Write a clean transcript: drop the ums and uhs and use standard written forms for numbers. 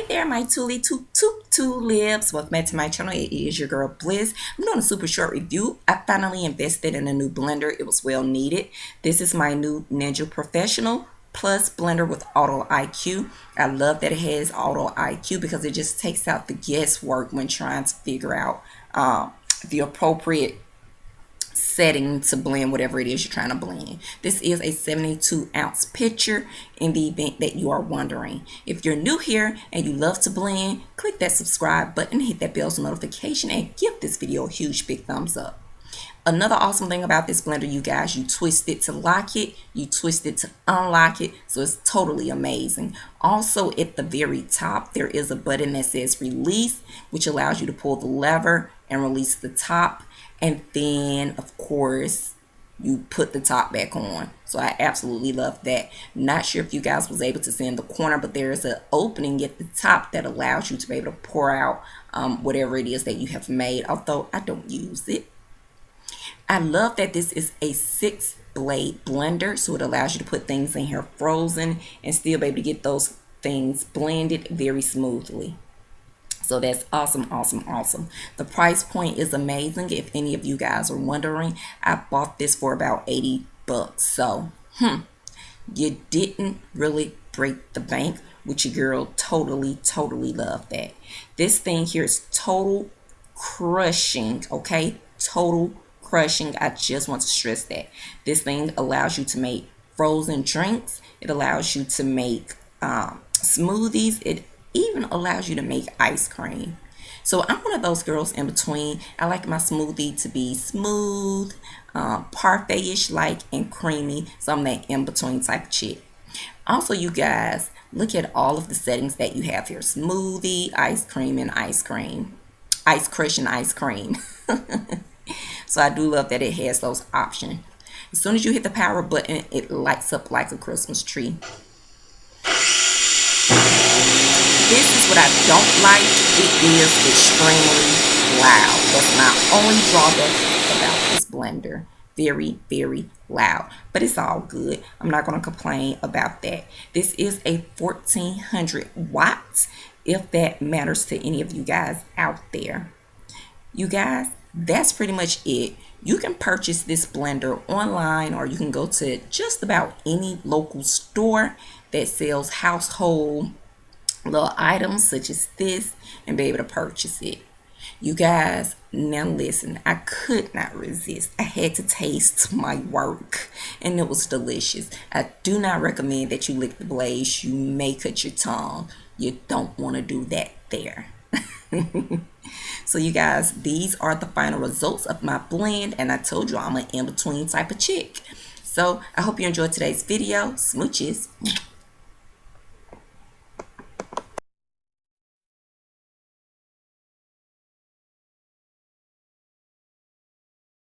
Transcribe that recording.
there, my tulips. Welcome back to my channel. It is your girl Bliss. I'm doing a super short review. I finally invested in a new blender. It was well needed. This is my new Ninja Professional Plus blender with Auto IQ. I love that it has Auto IQ because it just takes out the guesswork when trying to figure out the appropriate setting to blend whatever it is you're trying to blend. This is a 72-ounce pitcher in the event that you are wondering. If you're new here and you love to blend, click that subscribe button, hit that bell's notification, and give this video a huge big thumbs up. Another awesome thing about this blender, you guys, you twist it to lock it, you twist it to unlock it, so it's totally amazing. Also, at the very top, there is a button that says release, which allows you to pull the lever and release the top. And then, of course, you put the top back on. So I absolutely love that. Not sure if you guys was able to see in the corner, but there is an opening at the top that allows you to be able to pour out whatever it is that you have made, although I don't use it. I love that this is a 6-blade blender, so it allows you to put things in here frozen and still be able to get those things blended very smoothly. So that's awesome, awesome, awesome. The price point is amazing. If any of you guys are wondering, I bought this for about 80 bucks. So, you didn't really break the bank, which your girl totally love that. This thing here is total crushing, okay? Total crushing. I just want to stress that. This thing allows you to make frozen drinks. It allows you to make smoothies. It even allows you to make ice cream. So I'm one of those girls in between. I like my smoothie to be smooth, parfait-ish like, and creamy. So I'm that in-between type of chick. Also, you guys, look at all of the settings that you have here. Smoothie, ice cream, and ice cream. Ice crush and ice cream. So I do love that it has those options. As soon as you hit the power button, it lights up like a Christmas tree. This is what I don't like. It is extremely loud. That's my only drawback about this blender. Very loud. But it's all good. I'm not going to complain about that. This is a 1400 watts, if that matters to any of you guys out there. You guys, that's pretty much it. You can purchase this blender online, or you can go to just about any local store that sells household little items such as this and be able to purchase it. You guys, now listen, I could not resist. I had to taste my work and it was delicious. I do not recommend that you lick the blades. You may cut your tongue. You don't want to do that there. So you guys, these are the final results of my blend, and I told you I'm an in-between type of chick. So I hope you enjoyed today's video. Smooches.